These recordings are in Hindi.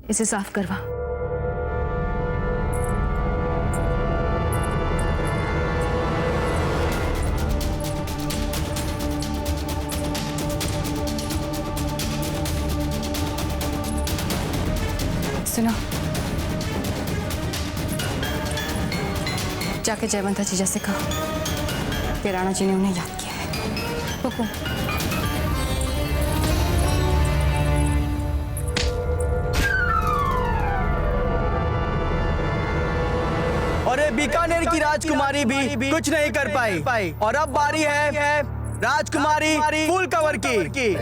इसे साफ करवा। सुनो, जाके जयवंता जीजा से कहो कि राणा जी ने उन्हें याद किया है। हुकुम। और ये बीकानेर की राजकुमारी भी कुछ नहीं कर पाई और अब बारी है राजकुमारी फूल कवर की।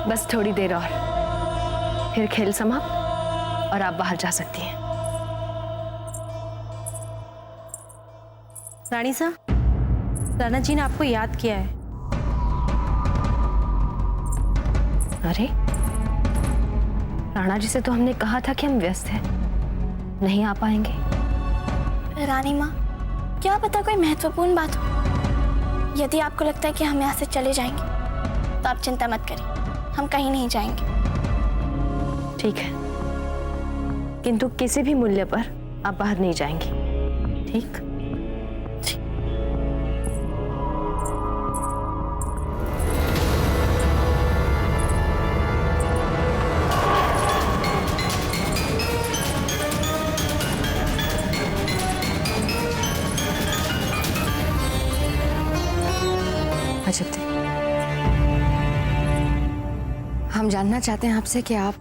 बस थोड़ी देर और, फिर खेल समाप्त और आप बाहर जा सकती हैं। रानी साहब, राणा जी ने आपको याद किया है। अरे, राणा जी से तो हमने कहा था कि हम व्यस्त हैं, नहीं आ पाएंगे। रानी माँ, क्या पता कोई महत्वपूर्ण बात हो। यदि आपको लगता है कि हम यहाँ से चले जाएंगे तो आप चिंता मत करिए, हम कहीं नहीं जाएंगे। ठीक है, किंतु किसी भी मूल्य पर आप बाहर नहीं जाएंगी, ठीक? अजब थे। हम जानना चाहते हैं आपसे कि आप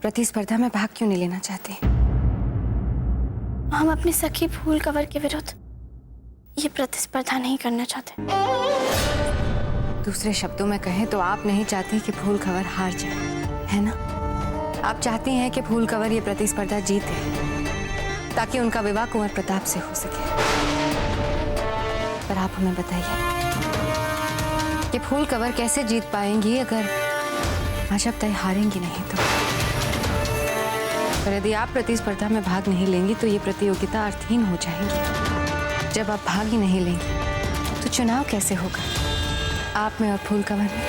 प्रतिस्पर्धा में भाग क्यों नहीं लेना चाहते? हम अपनी सखी फूल कवर के विरुद्ध ये प्रतिस्पर्धा नहीं करना चाहते। दूसरे शब्दों में कहें तो आप नहीं चाहती कि फूल कवर हार जाए, है ना? आप चाहती हैं कि फूल कवर ये प्रतिस्पर्धा जीते ताकि उनका विवाह कुंवर प्रताप से हो सके। पर आप हमें बताइए कि फूल कवर कैसे जीत पाएंगी अगर अजब तय हारेंगी नहीं तो? पर यदि आप प्रतिस्पर्धा में भाग नहीं लेंगी तो ये प्रतियोगिता अर्थहीन हो जाएगी। जब आप भाग ही नहीं लेंगी तो चुनाव कैसे होगा आप में और फूल कवर में?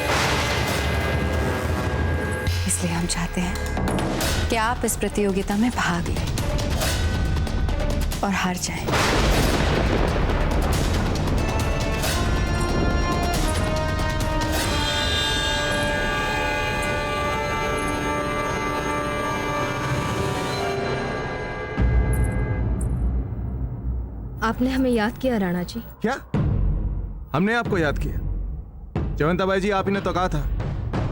इसलिए हम चाहते हैं कि आप इस प्रतियोगिता में भाग लें और हार जाएं। आपने हमें याद किया राणा जी। क्या हमने आपको याद किया? जयवंता बाई जी, आप ही ने तो कहा था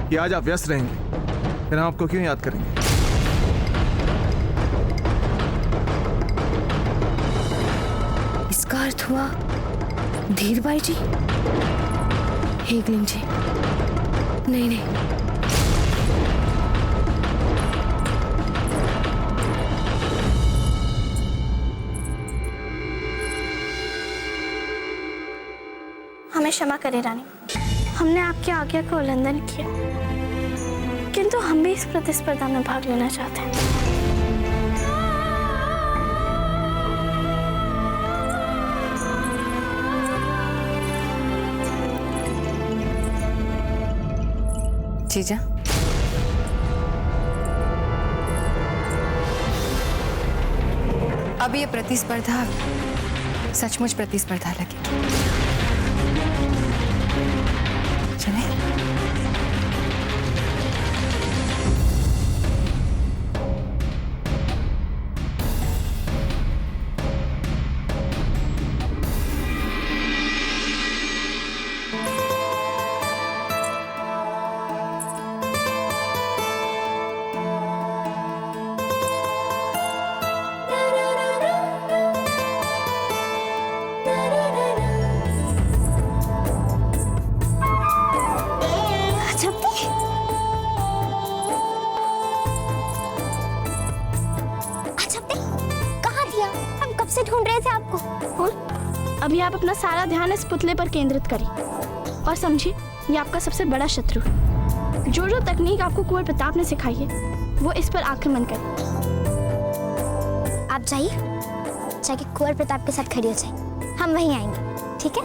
कि आज आप व्यस्त रहेंगे, फिर हम आपको क्यों याद करेंगे? इसका अर्थ हुआ धीरबाई जी, हेगलिंग जी। नहीं नहीं, हमें क्षमा करें रानी, हमने आपकी आज्ञा का उल्लंघन किया, किंतु हम भी इस प्रतिस्पर्धा में भाग लेना चाहते हैं। जीजा, अब ये प्रतिस्पर्धा सचमुच प्रतिस्पर्धा लगी। चले? ढूंढ रहे थे आपको। अभी आप अपना सारा ध्यान इस पुतले पर केंद्रित करिए और समझिए ये आपका सबसे बड़ा शत्रु है। जो जो तकनीक आपको कुंवर प्रताप ने सिखाई है वो इस पर आक्रमण करे। आप जाइए, जाके कुंवर प्रताप के साथ खड़ी हो जाइए, हम वहीं आएंगे, ठीक है?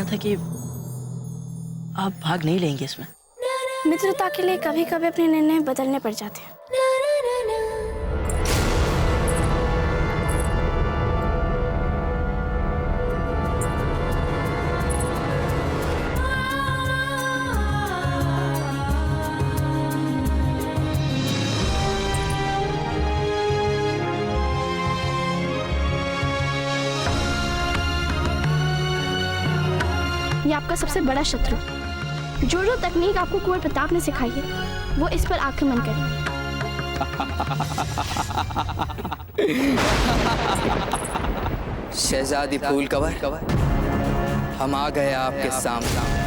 था कि आप भाग नहीं लेंगे इसमें। मित्रता के लिए कभी कभी अपने निर्णय बदलने पड़ जाते हैं। ये आपका सबसे बड़ा शत्रु। जो तकनीक आपको कुंवर प्रताप ने सिखाई है, वो इस पर आक्रमण करे। शहजादी फूल कवर, हम आ गए आपके सामने।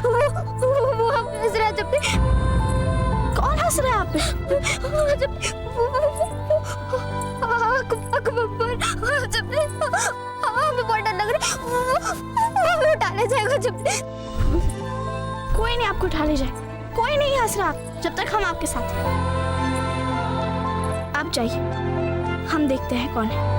वो हम हंस रहे हैं जब कौन हंस रहा है आप पे? हमें बहुत डर लग रहा है। हमें उठा ले जाएगा जब। कोई नहीं आपको उठा ले जाए, कोई नहीं हंस रहा जब तक हम आपके साथ हैं। आप जाइए, हम देखते हैं कौन है।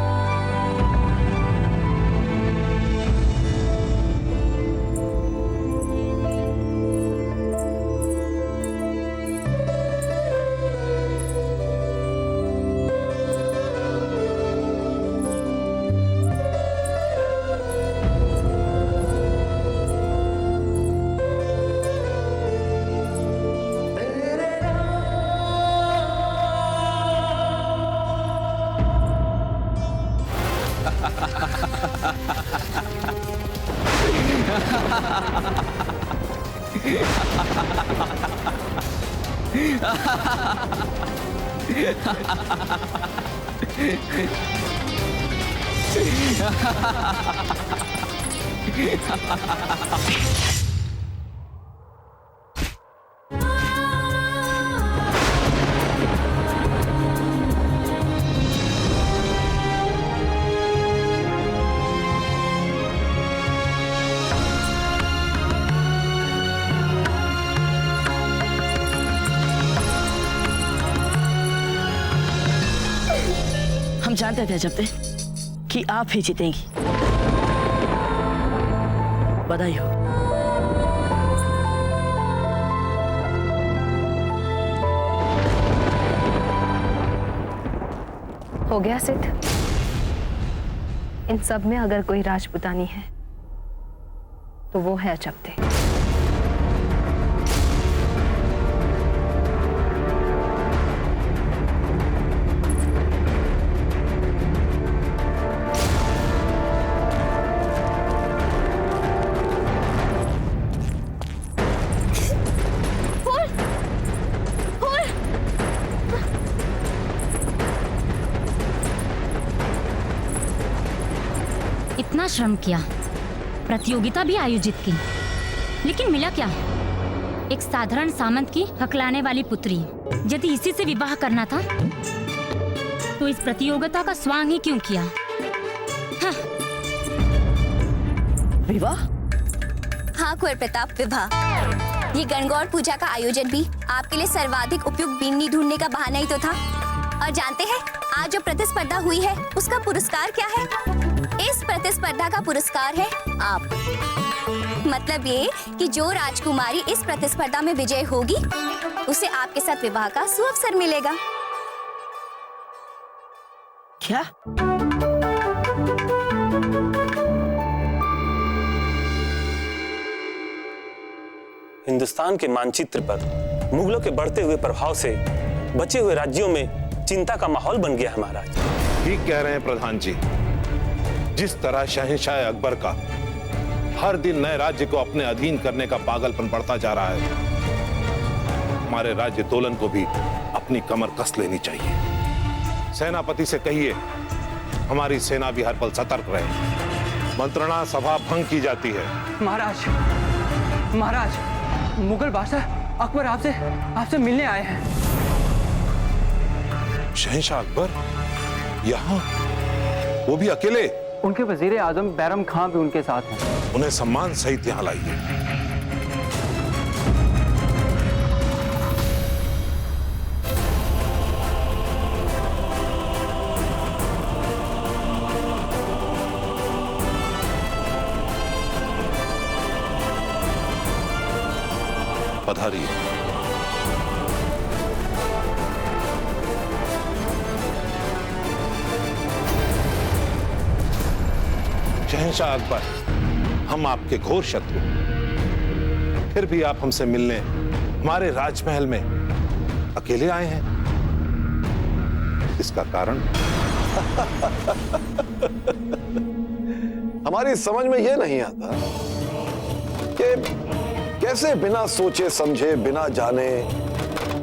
हम जानते थे जब कि आप ही जीतेंगी। बधाई हो। हो गया सिद्ध। इन सब में अगर कोई राजपुतानी है तो वो है अजब्दे। इतना श्रम किया, प्रतियोगिता भी आयोजित की, लेकिन मिला क्या? एक साधारण सामंत की हकलाने वाली पुत्री। यदि इसी से विवाह करना था तो इस प्रतियोगिता का स्वांग ही क्यों किया? हाँ। विवाह? हाँ कुंवर प्रताप, विवाह। ये गणगौर पूजा का आयोजन भी आपके लिए सर्वाधिक उपयुक्त बीनी ढूंढने का बहाना ही तो था। और जानते हैं आज जो प्रतिस्पर्धा हुई है उसका पुरस्कार क्या है? इस प्रतिस्पर्धा का पुरस्कार है आप। मतलब ये कि जो राजकुमारी इस प्रतिस्पर्धा में विजय होगी उसे आपके साथ विवाह का सुअवसर मिलेगा। क्या? हिंदुस्तान के मानचित्र पर मुगलों के बढ़ते हुए प्रभाव से बचे हुए राज्यों में चिंता का माहौल बन गया है महाराज। ठीक कह रहे हैं प्रधान जी। जिस तरह शहंशाह अकबर का हर दिन नए राज्य को अपने अधीन करने का पागलपन बढ़ता जा रहा है, हमारे राज्य दोलन को भी अपनी कमर कस लेनी चाहिए। सेनापति से कहिए हमारी सेना भी हर पल सतर्क रहे। मंत्रणा सभा भंग की जाती है। महाराज, महाराज, मुगल बादशाह अकबर आपसे मिलने आए हैं। शहंशाह अकबर यहाँ, वो भी अकेले? उनके वजीर आजम बैरम खां भी उनके साथ हैं। उन्हें सम्मान सहित यहाँ लाइए। पधारिए। शहंशाह अकबर, हम आपके घोर शत्रु, फिर भी आप हमसे मिलने हमारे राजमहल में अकेले आए हैं। इसका कारण? हमारी समझ में यह नहीं आता कि कैसे बिना सोचे समझे, बिना जाने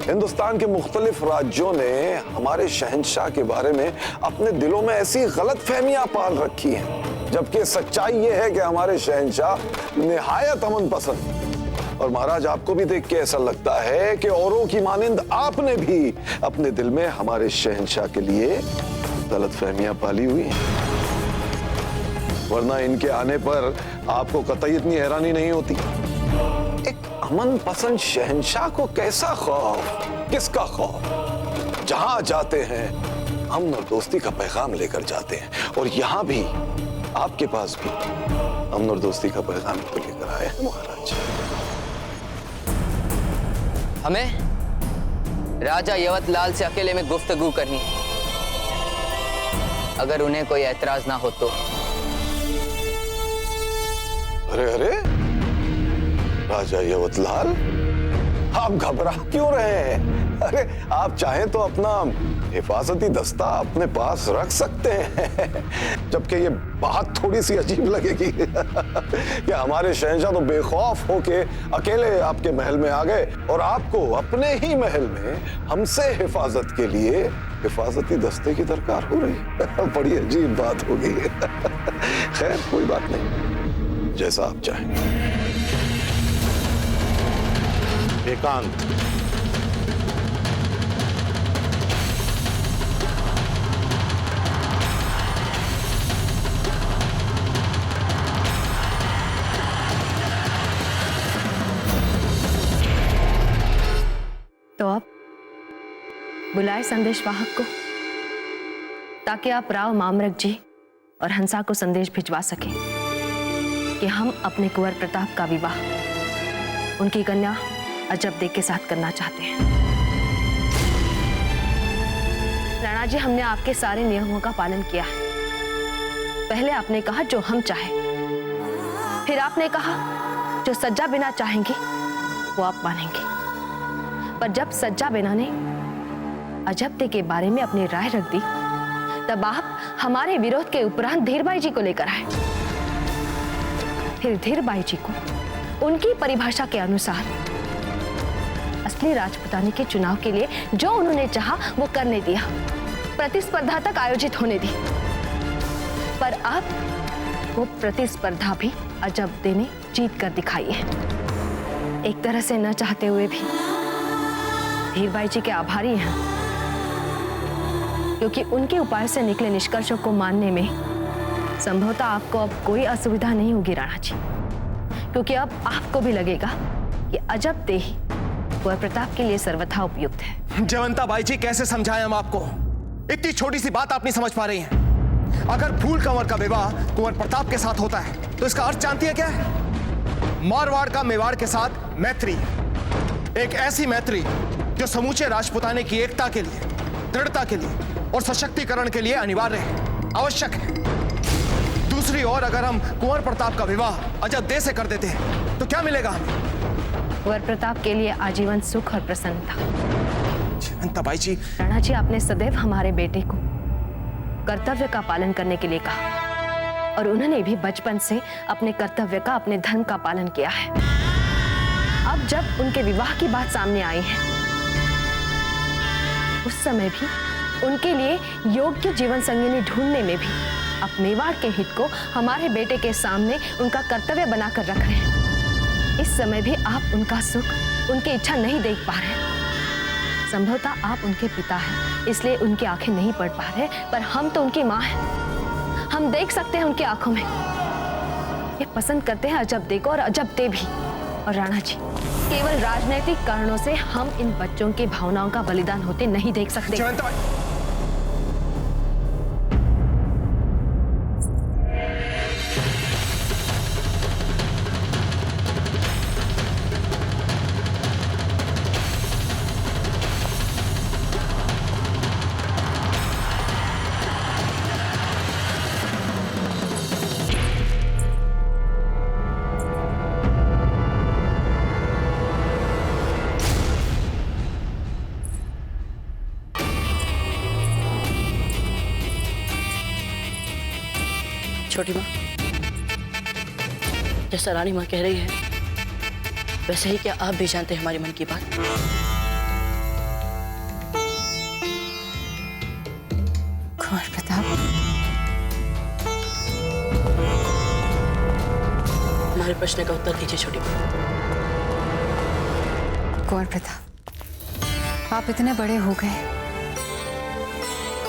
हिंदुस्तान के मुख्तलिफ राज्यों ने हमारे शहंशाह के बारे में अपने दिलों में ऐसी गलत फहमियां पाल रखी हैं, जबकि सच्चाई यह है कि हमारे शहंशाह निहायत अमन पसंद। और महाराज, आपको भी देख के ऐसा लगता है कि औरों की मानिंद आपने भी अपने दिल में हमारे शहंशाह के लिए गलत फहमियां पाली हुई हैं। वरना इनके आने पर आपको कतई इतनी हैरानी नहीं होती। एक अमन पसंद शहंशाह को कैसा खौफ, किसका खौफ? जहां जाते हैं अमन और दोस्ती का पैगाम लेकर जाते हैं, और यहां भी आपके पास भी अमन और दोस्ती का पैगाम तो लेकर आए हैं महाराज। हमें राजा यवतलाल से अकेले में गुफ्तगू करनी है, अगर उन्हें कोई ऐतराज ना हो तो। अरे अरे, राजा यवतलाल, आप घबरा क्यों रहे हैं? अरे आप चाहें तो अपना हिफाजती दस्ता अपने पास रख सकते हैं। जबकि ये बात थोड़ी सी अजीब लगेगी कि हमारे शहंशाह तो बेखौफ होके अकेले आपके महल में आ गए और आपको अपने ही महल में हमसे हिफाजत के लिए हिफाजती दस्ते की दरकार हो रही। बड़ी अजीब बात होगी। खैर कोई बात नहीं, जैसा आप चाहें। एकांत। तो अब बुलाए संदेशवाहक को, ताकि आप राव मामरक जी और हंसा को संदेश भिजवा सकें कि हम अपने कुंवर प्रताप का विवाह उनकी कन्या अजब देख के साथ करना चाहते हैं। राणा जी, हमने आपके सारे नियमों का पालन किया है। पहले आपने कहा जो हम चाहें, फिर आपने कहा जो सज्जा बिना चाहेंगी वो आप मानेंगे। पर जब सज्जा बिना ने अजब के बारे में अपनी राय रख दी, तब आप हमारे विरोध के उपरांत धीरबाई जी को लेकर आए। फिर धीरबाई जी को उनकी परिभाषा के अनुसार असली राजपुतानी के चुनाव के लिए जो उन्होंने चाहा वो करने दिया, प्रतिस्पर्धा तक आयोजित होने दी। पर अब वो प्रतिस्पर्धा भी अजब दे ने जीत कर दिखाई है। एक तरह से न चाहते हुए भी धीरबाई जी के आभारी हैं, क्योंकि उनके उपाय से निकले निष्कर्षों को मानने में संभवतः आपको अब कोई असुविधा नहीं होगी राणा जी, क्योंकि अब आपको भी लगेगा कि अजब दे ही कुंवर प्रताप के लिए सर्वथा उपयुक्त है। जयवंता बाई जी, कैसे समझाएं हम आपको? इतनी छोटी सी बात आप नहीं समझ पा रही हैं। अगर फूल कंवर का विवाह कुंवर प्रताप के साथ होता है तो इसका अर्थ जानती है क्या है? मारवाड़ का मेवाड़ के साथ मैत्री, एक ऐसी मैत्री जो समूचे राजपुताने की एकता के लिए, दृढ़ता के लिए और सशक्तिकरण के लिए अनिवार्य है, आवश्यक है। दूसरी ओर अगर हम कुंवर प्रताप का विवाह अजब दे से कर देते हैं तो क्या मिलेगा हमें? कुंवर प्रताप के लिए आजीवन सुख और प्रसन्नता। जयवंता बाई जी, राणा जी, आपने सदैव हमारे बेटे को कर्तव्य का पालन करने के लिए कहा, और उन्होंने भी बचपन से अपने कर्तव्य का, अपने धर्म का पालन किया है। अब जब उनके विवाह की बात सामने आई है उस समय भी उनके लिए योग्य जीवन संगिनी ढूंढने में भी आप मेवाड़ के हित को हमारे बेटे के सामने उनका कर्तव्य बनाकर रख रहे हैं। इस समय भी आप उनका सुख, उनकी इच्छा नहीं देख पा रहे। संभवतः आप उनके पिता हैं, इसलिए उनकी आंखें नहीं पढ़ पा रहे, पर हम तो उनकी माँ हैं। हम देख सकते हैं उनकी आंखों में। ये पसंद करते हैं अजब दे को और अजब दे भी। और राणा जी, केवल राजनीतिक कारणों से हम इन बच्चों की भावनाओं का बलिदान होते नहीं देख सकते। छोटी माँ, जैसा रानी माँ कह रही है वैसे ही क्या आप भी जानते हैं हमारे मन की बात? कुंवर प्रताप, हमारे प्रश्न का उत्तर दीजिए छोटी माँ। कुंवर प्रताप, आप इतने बड़े हो गए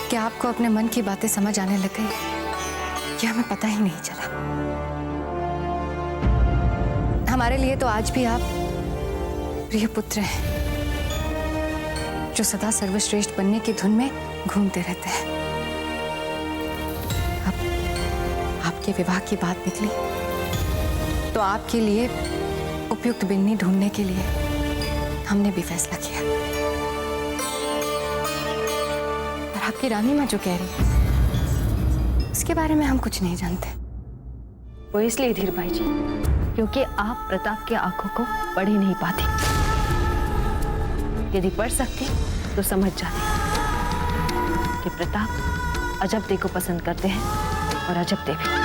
कि आपको अपने मन की बातें समझ आने लग गई, ये हमें पता ही नहीं चला। हमारे लिए तो आज भी आप प्रिय पुत्र हैं, जो सदा सर्वश्रेष्ठ बनने की धुन में घूमते रहते हैं। अब आपके विवाह की बात निकली तो आपके लिए उपयुक्त बिन्नी ढूंढने के लिए हमने भी फैसला किया। और आपकी रानी माँ जो कह रही है उसके बारे में हम कुछ नहीं जानते। वो इसलिए धीर भाई जी, क्योंकि आप प्रताप की आंखों को पढ़ ही नहीं पाती। यदि पढ़ सकती तो समझ जाती कि प्रताप अजब दे को पसंद करते हैं और अजब दे भी।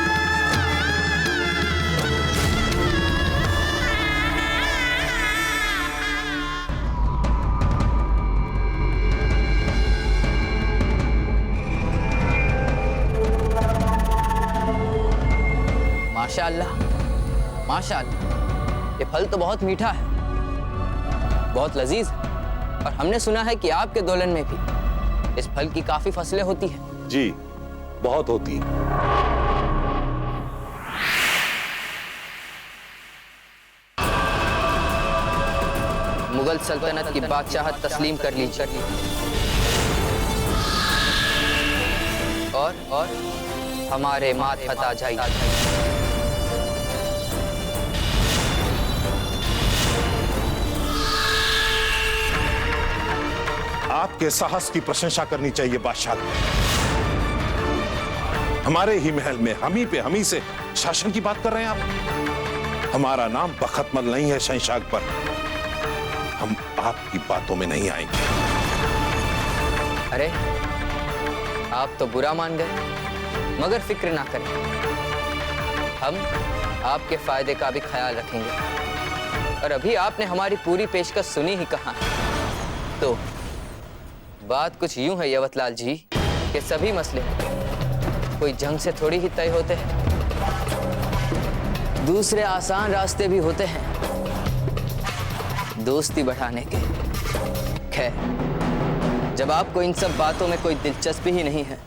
माशाअल्लाह, माशाअल्लाह, ये फल तो बहुत मीठा है, बहुत लजीज है। और हमने सुना है कि आपके दोलन में भी इस फल की काफी फसलें होती हैं। जी, बहुत होती हैं। मुगल सल्तनत की बादशाहत तस्लीम कर लीजिए और हमारे मातहत आ जाइए। आपके साहस की प्रशंसा करनी चाहिए बादशाह। हमारे ही महल में हम ही से शासन की बात कर रहे हैं आप। हमारा नाम बख्तमल नहीं है शहंशाह पर। हम आपकी बातों में नहीं आएंगे। अरे, आप तो बुरा मान गए, मगर फिक्र ना करें, हम आपके फायदे का भी ख्याल रखेंगे। और अभी आपने हमारी पूरी पेशकश सुनी ही कहाँ है। तो बात कुछ यूं है यवतलाल जी कि सभी मसले कोई जंग से थोड़ी ही तय होते हैं, दूसरे आसान रास्ते भी होते हैं दोस्ती बढ़ाने के। खैर, जब आपको इन सब बातों में कोई दिलचस्पी ही नहीं है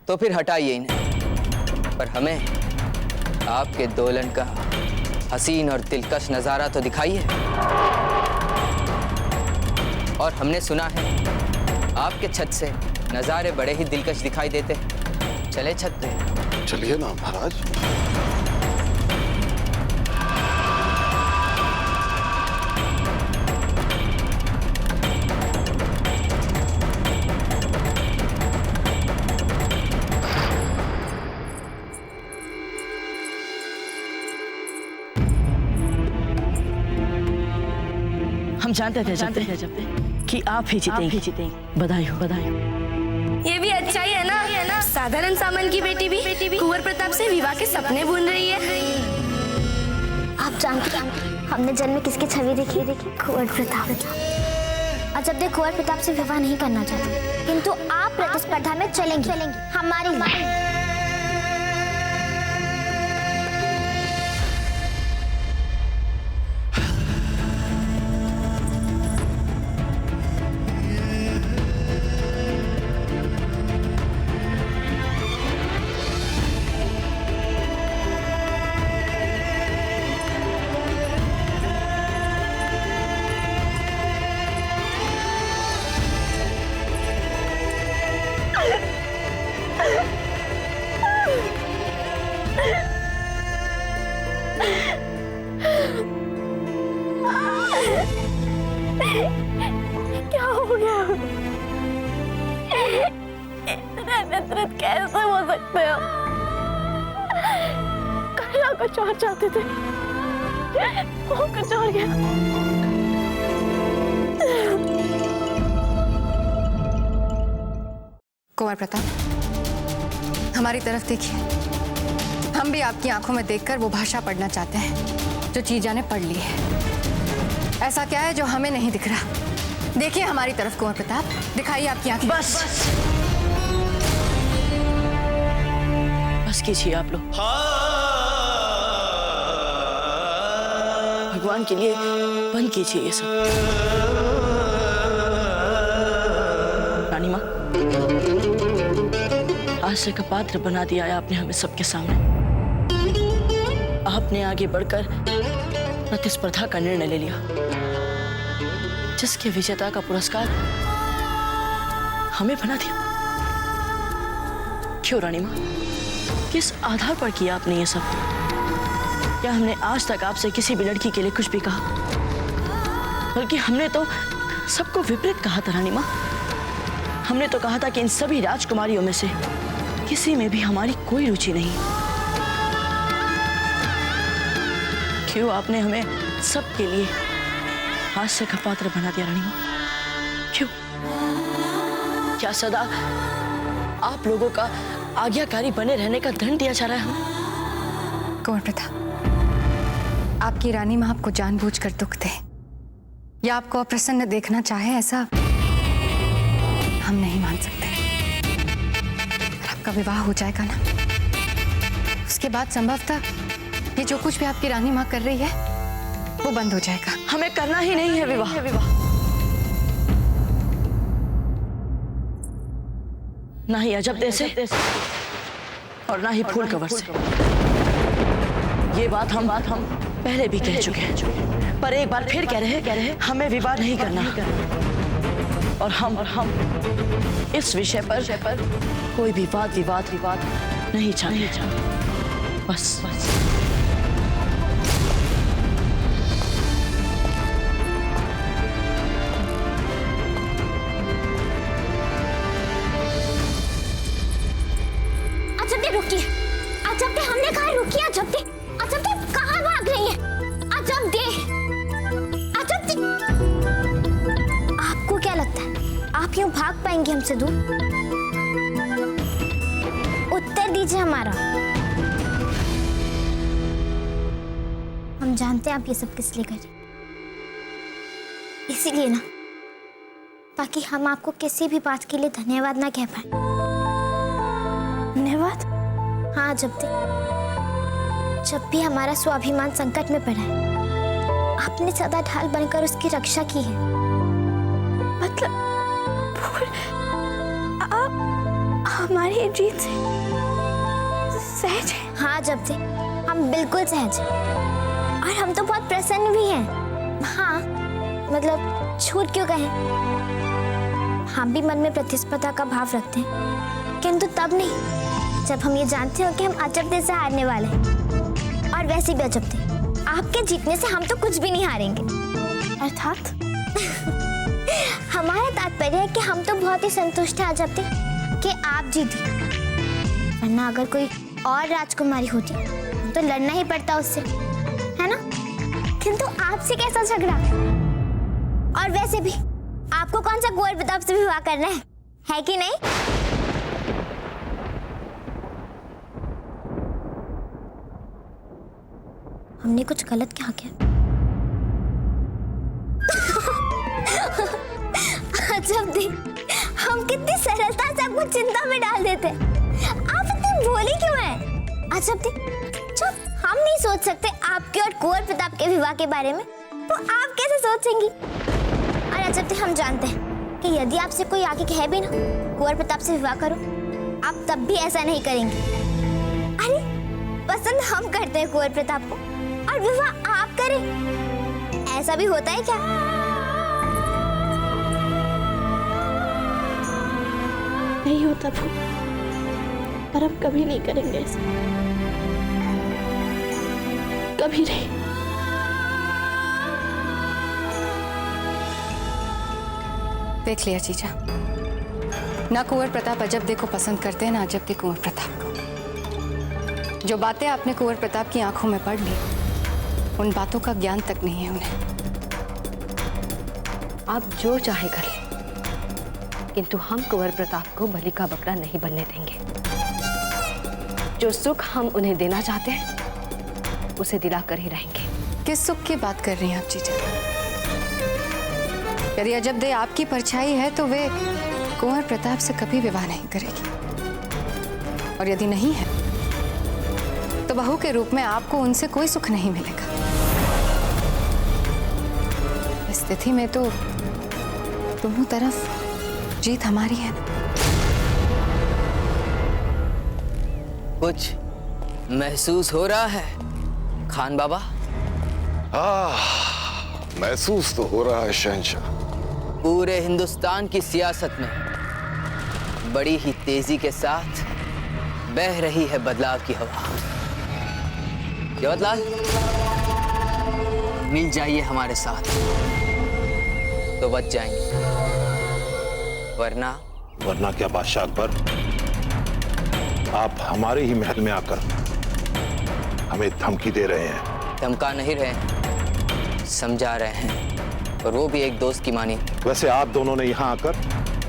तो फिर हटाइए इन्हें। पर हमें आपके दोलन का हसीन और दिलकश नजारा तो दिखाइए। और हमने सुना है आपके छत से नजारे बड़े ही दिलकश दिखाई देते हैं। चले छत पे। चलिए ना महाराज। हम जानते थे जब कि आप ही जीतेंगे। बधाई हो, बधाई हो। ये भी अच्छा ही है ना। साधारण सामन की बेटी भी कुंवर प्रताप से विवाह के सपने बुन रही है। आप जानते हैं हमने जन्म में किसकी छवि देखी? कुंवर प्रताप। अजब देव कुंवर प्रताप से विवाह नहीं करना चाहते, किंतु आप प्रतिस्पर्धा में चलेंगी हमारे लिए। क्या हो गया? नफरत कैसे हो सकते हो? करना कुछ और चाहते थे, वो कुछ और गया। कुंवर प्रताप, हमारी तरफ देखिए। हम भी आपकी आंखों में देखकर वो भाषा पढ़ना चाहते हैं जो चीजा ने पढ़ ली है। ऐसा क्या है जो हमें नहीं दिख रहा? देखिए हमारी तरफ कुंवर प्रताप, दिखाइए आपकी आंखें। बस कीजिए आप लोग। भगवान के लिए बंद कीजिए ये सब। रानी माँ, आशा का पात्र बना दिया है आपने हमें सबके सामने। आपने आगे बढ़कर प्रतिस्पर्धा का निर्णय ले लिया, जिसके विजेता का पुरस्कार हमें बना दिया। क्यों रानी माँ, किस आधार पर किया आपने ये सब? क्या हमने आज तक आपसे किसी भी लड़की के लिए कुछ भी कहा? बल्कि हमने तो सबको विपरीत कहा था रानी माँ। हमने तो कहा था कि इन सभी राजकुमारियों में से किसी में भी हमारी कोई रुचि नहीं। क्यों आपने हमें सबके लिए हास्य का पात्र बना दिया रानी माँ? क्यों? क्या सदा आप लोगों का आज्ञाकारी बने रहने का दंड दिया जा रहा है हमें? कुंवर प्रताप, आपकी रानी माँ आपको जानबूझकर दुख दे या आपको अप्रसन्न देखना चाहे, ऐसा हम नहीं मान सकते। आपका विवाह हो जाएगा ना, उसके बाद संभवतः ये जो कुछ भी आपकी रानी माँ कर रही है वो बंद हो जाएगा। हमें करना ही नहीं है विवाह। ना ही अजब देव से और ना ही फूल कवर से। ये बात हम पहले भी कह चुके हैं, पर एक बार फिर कह रहे हमें विवाह नहीं करना। और हम इस विषय पर कोई भी वाद विवाद नहीं चाहते। बस रुकिए। अजब दे, हमने कहा रुकिए। अजब दे कहाँ भाग रही है? अजब दे। आपको क्या लगता है आप यूं भाग पाएंगे हमसे दूर? उत्तर दीजिए हमारा। हम जानते हैं आप ये सब किस लिए कर रहे, इसीलिए ना, ताकि हम आपको किसी भी बात के लिए धन्यवाद ना कह पाए। धन्यवाद? हाँ, जब भी हमारा स्वाभिमान संकट में पड़ा है, आपने सदा ढाल बनकर उसकी रक्षा की है। मतलब आप हमारी जीत से सहज हैं? हाँ, हम बिल्कुल सहज हैं, और हम तो बहुत प्रसन्न भी हैं। हाँ, मतलब झूठ क्यों कहें, हम भी मन में प्रतिस्पर्धा का भाव रखते हैं, किंतु तब नहीं जब हम ये जानते हो कि हम अजब दे से हारने वाले हैं। और वैसे भी अजब दे, आपके जीतने से हम तो कुछ भी नहीं हारेंगे। अर्थात हमारा तात्पर्य है कि हम तो बहुत ही संतुष्ट हैं अजब दे कि आप जीती, वरना अगर कोई और राजकुमारी होती तो लड़ना ही पड़ता उससे, है ना? किंतु आपसे कैसा झगड़ा? और वैसे भी आपको कौन सा कुंवर प्रताप से विवाह करना है कि नहीं? हमने कुछ गलत क्या किया? हमको चिंता में डाल देते हैं। आप इतनी भोली क्यों हैं? अच्छा जब हम नहीं सोच सकते आपके और कुंवर प्रताप के विवाह के बारे में, तो आप कैसे सोचेंगी? और अच्छा हम जानते हैं कि यदि आपसे कोई आके कहे भी ना कुंवर प्रताप से विवाह करो, आप तब भी ऐसा नहीं करेंगे। अरे पसंद हम करते हैं कुंवर प्रताप को और विवाह आप करें, ऐसा भी होता है क्या? नहीं होता था, पर हम कभी नहीं करेंगे ऐसा, कभी नहीं। देख लिया जीजा, ना कुंवर प्रताप अजब देखो पसंद करते हैं, ना अजब के कुंवर प्रताप को। जो बातें आपने कुंवर प्रताप की आंखों में पढ़ ली, उन बातों का ज्ञान तक नहीं है उन्हें। आप जो चाहे कर लें, किंतु हम कुंवर प्रताप को बलि का बकरा नहीं बनने देंगे। जो सुख हम उन्हें देना चाहते हैं, उसे दिलाकर ही रहेंगे। किस सुख की बात कर रही हैं आप जीजा? यदि अजब दे आपकी परछाई है तो वे कुंवर प्रताप से कभी विवाह नहीं करेगी, और यदि नहीं है तो बहू के रूप में आपको उनसे कोई सुख नहीं मिलेगा। इस स्थिति में तो दोनों तरफ जीत हमारी है ना। कुछ महसूस हो रहा है खान बाबा? महसूस तो हो रहा है शहंशाह। पूरे हिंदुस्तान की सियासत में बड़ी ही तेजी के साथ बह रही है बदलाव की हवा। जवाहरलाल, मिल जाइए हमारे साथ तो बच जाएंगे, वरना क्या बादशाह अकबर, आप हमारे ही महल में आकर हमें धमकी दे रहे हैं? धमका नहीं रहे हैं, समझा रहे हैं, और वो भी एक दोस्त की मानी। वैसे आप दोनों ने यहाँ आकर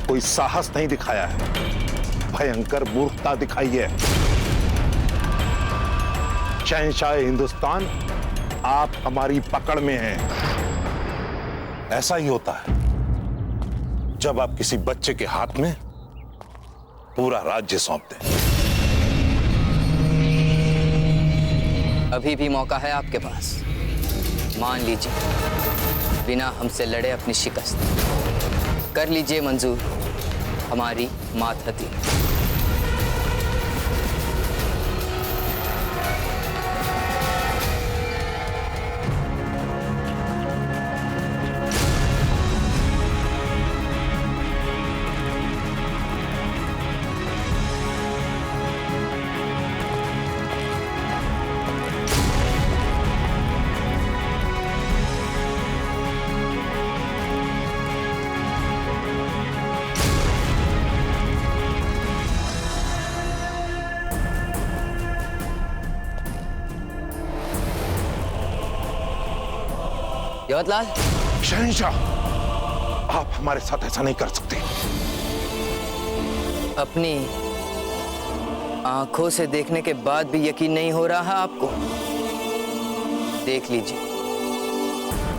कोई साहस नहीं दिखाया है, भयंकर मूर्खता दिखाई है। शहंशाह हिंदुस्तान, आप हमारी पकड़ में हैं। ऐसा ही होता है जब आप किसी बच्चे के हाथ में पूरा राज्य सौंप दें। अभी भी मौका है आपके पास, मान लीजिए, बिना हमसे लड़े अपनी शिकस्त कर लीजिए मंजूर हमारी मातहती। जवाहरलाल, शहंशाह, आप हमारे साथ ऐसा नहीं कर सकते। अपनी आंखों से देखने के बाद भी यकीन नहीं हो रहा है आपको? देख लीजिए,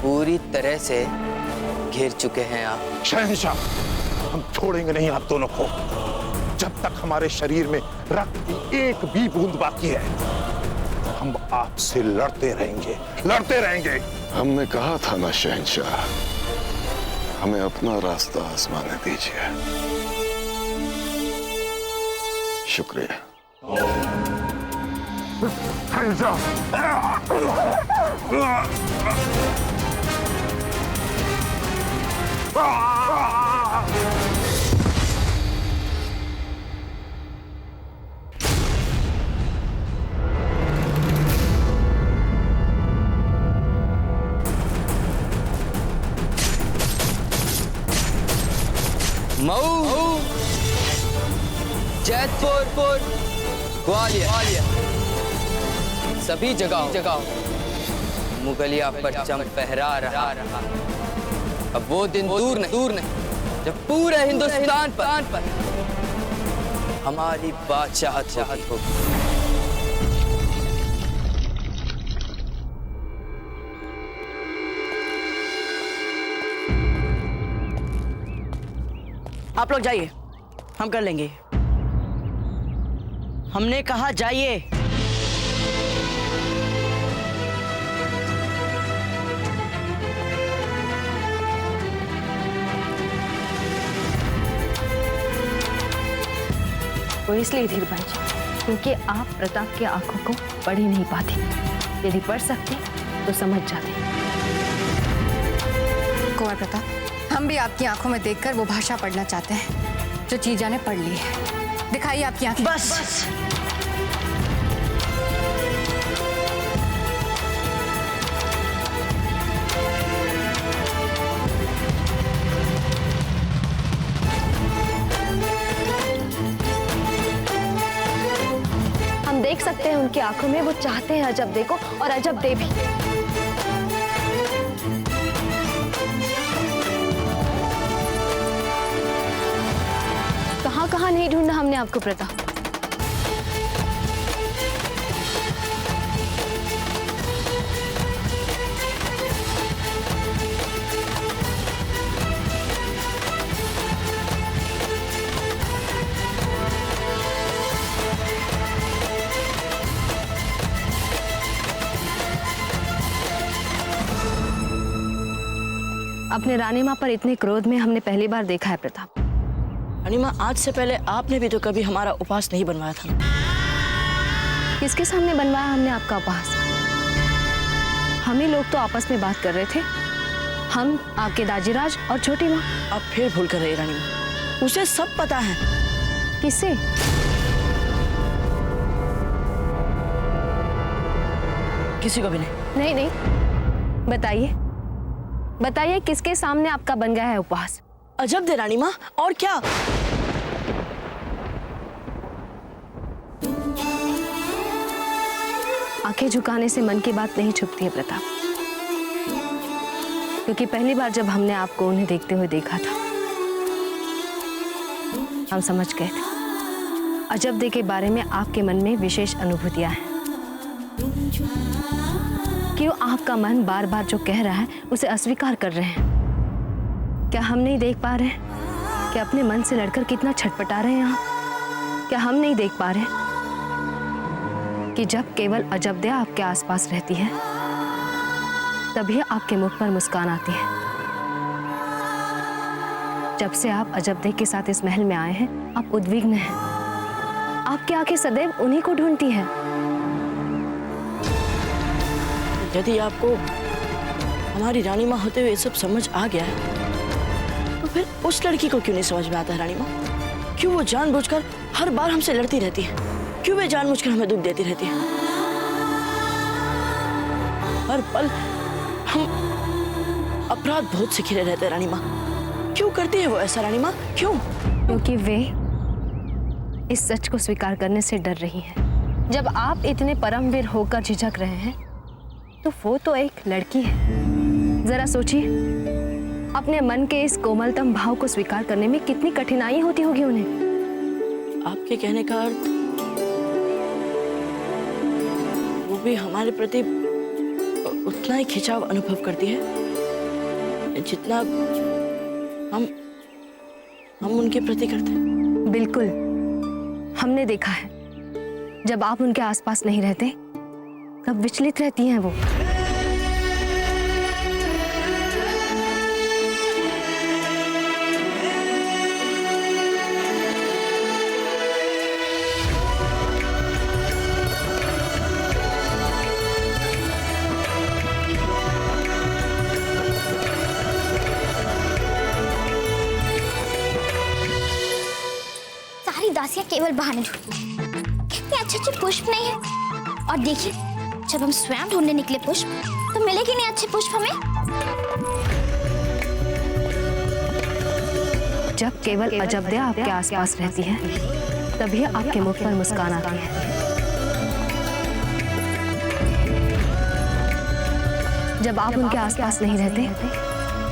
पूरी तरह से घिर चुके हैं आप। शहंशाह, हम छोड़ेंगे नहीं आप दोनों को जब तक हमारे शरीर में रक्त की एक भी बूंद बाकी है। हम आपसे लड़ते रहेंगे, लड़ते रहेंगे। हमने कहा था ना शहंशाह, हमें अपना रास्ता आजमाने दीजिए। शुक्रिया। मऊ, जैतपुर, ग्वालियर, सभी जगह मुगलिया परचम फहरा रहा। अब वो दिन दूर नहीं जब पूरे हिंदुस्तान पर हमारी बादशाहत होगी। आप लोग जाइए, हम कर लेंगे। हमने कहा जाइए। वो इसलिए धीर भाई जी, क्योंकि आप प्रताप की आंखों को पढ़ ही नहीं पाते। यदि पढ़ सकते तो समझ जाते। कुंवर प्रताप, हम भी आपकी आंखों में देखकर वो भाषा पढ़ना चाहते हैं जो जीजा ने पढ़ ली है। दिखाइए आपकी आंखें। बस। हम देख सकते हैं उनकी आंखों में वो चाहते हैं अजब देखो और अजब दे भी। कहां कहां नहीं ढूंढा हमने आपको प्रताप। अपने रानी माँ पर इतने क्रोध में हमने पहली बार देखा है प्रताप। रानी माँ, आज से पहले आपने भी तो कभी हमारा उपवास नहीं बनवाया था। किसके सामने बनवाया हमने आपका उपहास? हम ही लोग तो आपस में बात कर रहे थे, हम, आपके दाजीराज और छोटी माँ। आप फिर भूल कर रही रानी माँ, उसे सब पता है। किसे? किसी को भी नहीं। नहीं नहीं, बताइए बताइए किसके सामने आपका बन गया है उपवास? अजब दे रानी माँ, और क्या? आंखें झुकाने से मन की बात नहीं छुपती है प्रताप, क्योंकि पहली बार जब हमने आपको उन्हें देखते हुए देखा था, हम समझ गए थे अजब दे के बारे में आपके मन में विशेष अनुभूतियां हैं। क्यों आपका मन बार बार जो कह रहा है उसे अस्वीकार कर रहे हैं? क्या हम नहीं देख पा रहे हैं कि अपने मन से लड़कर कितना छटपटा रहे हैं आप? क्या हम नहीं देख पा रहे कि जब केवल अजब दे आपके आसपास रहती है तभी आपके मुख पर मुस्कान आती है? जब से आप अजब दे के साथ इस महल में आए हैं, आप उद्विग्न हैं। आपकी आंखें सदैव उन्हीं को ढूंढती हैं। यदि आपको हमारी रानी माँ होते हुए सब समझ आ गया है, तो फिर उस लड़की को क्यों नहीं समझ में आता है रानी माँ? क्यों वो जानबूझकर हर बार हमसे लड़ती रहती है? क्यों वे जानबूझकर हमें दुख देती रहती है? हर पल हम अपराध बोध से घिरे रहते हैं रानी माँ। क्यों करती है वो ऐसा रानी माँ, क्यों? क्योंकि वे इस सच को स्वीकार करने से डर रही हैं। जब आप इतने परमवीर होकर झिझक रहे हैं, तो वो तो एक लड़की है। जरा सोचिए, अपने मन के इस कोमलतम भाव को स्वीकार करने में कितनी कठिनाई होती होगी उन्हें। आपके कहने का अर्थ वो भी हमारे प्रति उतना ही खिंचाव अनुभव करती है जितना हम उनके प्रति करते हैं। बिल्कुल, हमने देखा है जब आप उनके आसपास नहीं रहते तब विचलित रहती हैं वो। सारी दासियां केवल बहाने ढूंढती हैं। कितने अच्छे अच्छे पुष्प नहीं है। और देखिए, जब हम स्वयं ढूंढने निकले पुष्प, तो मिले कि नहीं अच्छे पुष्प हमें? जब केवल अजब दे आपके आसपास रहती है, तभी आपके मुख पर मुस्कान आती है। जब आप उनके आसपास नहीं रहते,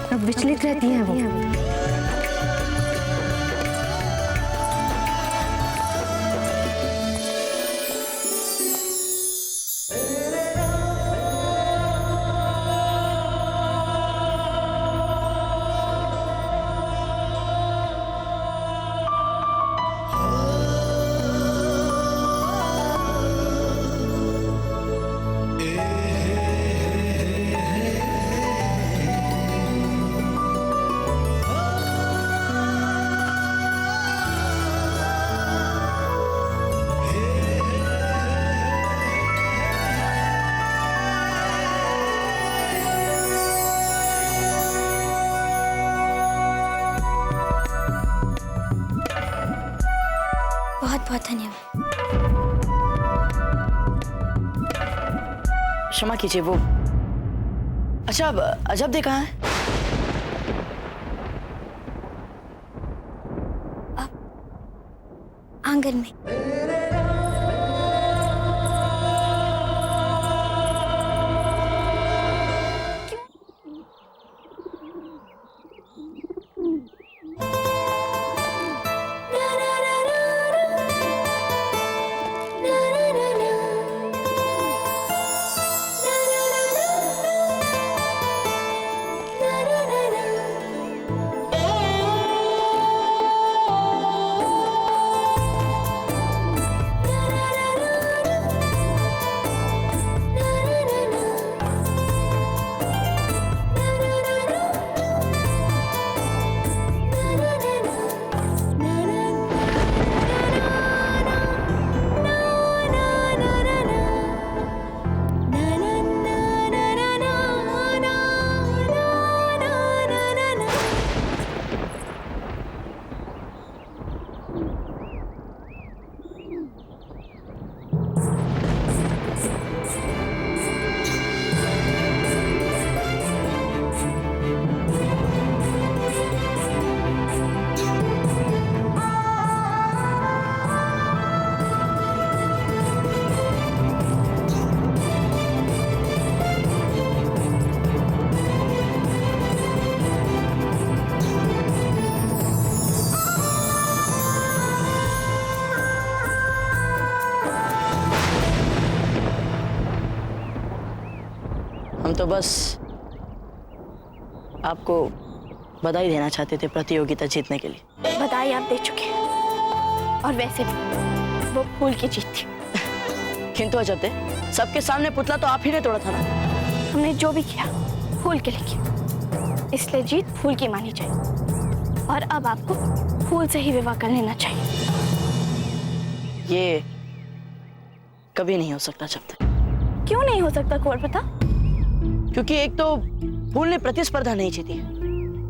तब विचलित रहती हैं वो। बहुत बहुत धन्यवाद। क्षमा कीजिए, वो अच्छा अब अजब दे कहाँ है? आंगन में। हम तो बस आपको बधाई देना चाहते थे प्रतियोगिता जीतने के लिए। बधाई आप दे चुके हैं, और वैसे भी वो फूल की जीत थी। किंतु अजब दे, सबके सामने पुतला तो आप ही ने तोड़ा था ना। हमने जो भी किया फूल के लिए किया, इसलिए जीत फूल की मानी जाए, और अब आपको फूल से ही विवाह कर लेना चाहिए। ये कभी नहीं हो सकता जब तक। क्यों नहीं हो सकता कुंवर प्रताप? क्योंकि एक तो फूल ने प्रतिस्पर्धा नहीं जीती,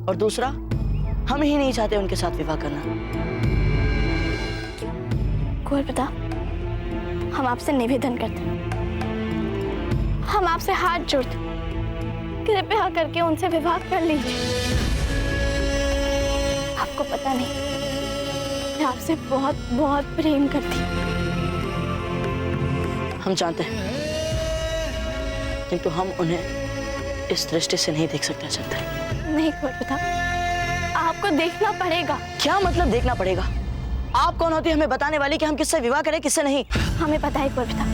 और दूसरा हम ही नहीं चाहते उनके साथ विवाह करना। कुंवर प्रताप, हम आपसे निवेदन करते हैं, हम आपसे हाथ जोड़ते, कृपया करके उनसे विवाह कर लीजिए। आपको पता नहीं, मैं आपसे बहुत बहुत प्रेम करती हूँ। हम जानते हैं, किंतु हम उन्हें इस दृष्टि से नहीं देख सकते जब तक। नहीं कुंवर प्रताप, आपको देखना पड़ेगा। क्या मतलब देखना पड़ेगा? आप कौन होती है हमें बताने वाली कि हम किससे विवाह करें किससे नहीं? हमें पता है कुंवर प्रताप,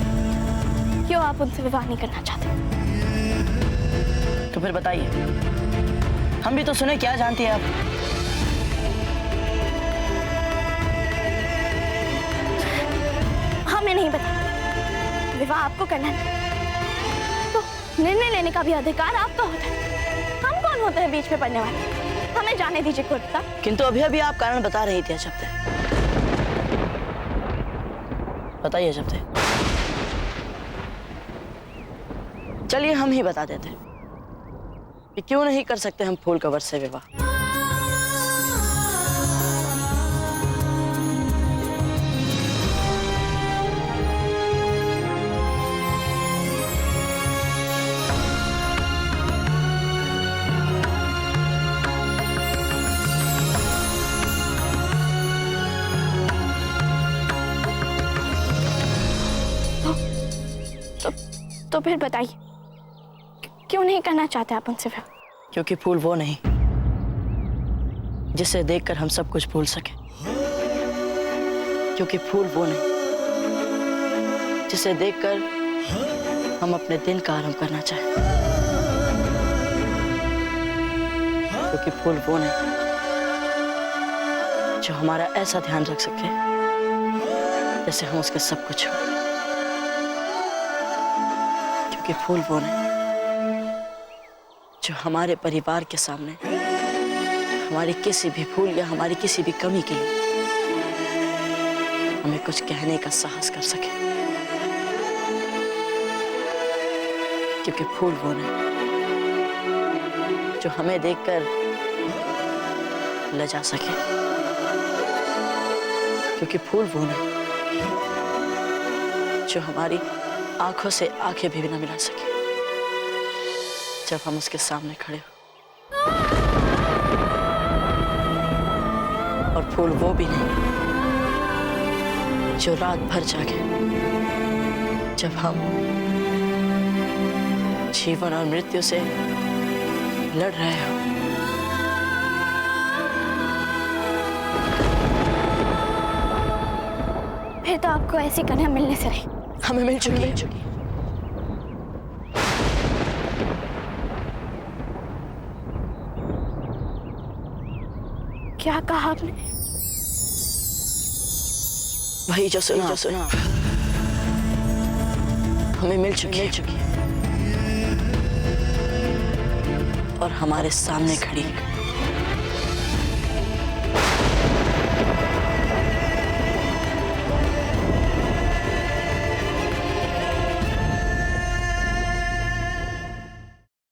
क्यों आप उनसे विवाह नहीं करना चाहते। तो फिर बताइए, हम भी तो सुने, क्या जानती है आप? हमें नहीं पता, विवाह आपको करना है तो निर्णय लेने का भी अधिकार आपका होता है। हम कौन होते हैं बीच में पड़ने वाले? हमें जाने दीजिए कुंवर प्रताप। किंतु अभी अभी आप कारण बता रही थी अजब दे। बताइए अजब दे। चलिए हम ही बता देते हैं कि क्यों नहीं कर सकते हम फूल कंवर से विवाह। तो फिर बताइए, क्यों नहीं करना चाहते आप उनसे विवाह? क्योंकि फूल वो नहीं जिसे देखकर हम सब कुछ भूल सके। क्योंकि फूल वो नहीं जिसे देखकर हम अपने दिन का आरंभ करना चाहें। क्योंकि फूल वो नहीं जो हमारा ऐसा ध्यान रख सके जैसे हम उसके सब कुछ हो। क्योंकि फूल वो नहीं जो हमारे परिवार के सामने हमारी किसी भी भूल या हमारी किसी भी कमी के लिए हमें कुछ कहने का साहस कर सके। क्योंकि फूल वो नहीं जो हमें देखकर लजा सके। क्योंकि फूल वो नहीं जो हमारी आंखों से आंखें भी ना मिला सके जब हम उसके सामने खड़े हो। और फूल वो भी नहीं जो रात भर जागे जब हम जीवन और मृत्यु से लड़ रहे हो। फिर तो आपको ऐसी कन्या मिलने से रही। हमें मिल चुकी है। क्या कहा आपने? वही जो सुना हमें मिल चुकी है और हमारे सामने खड़ी है।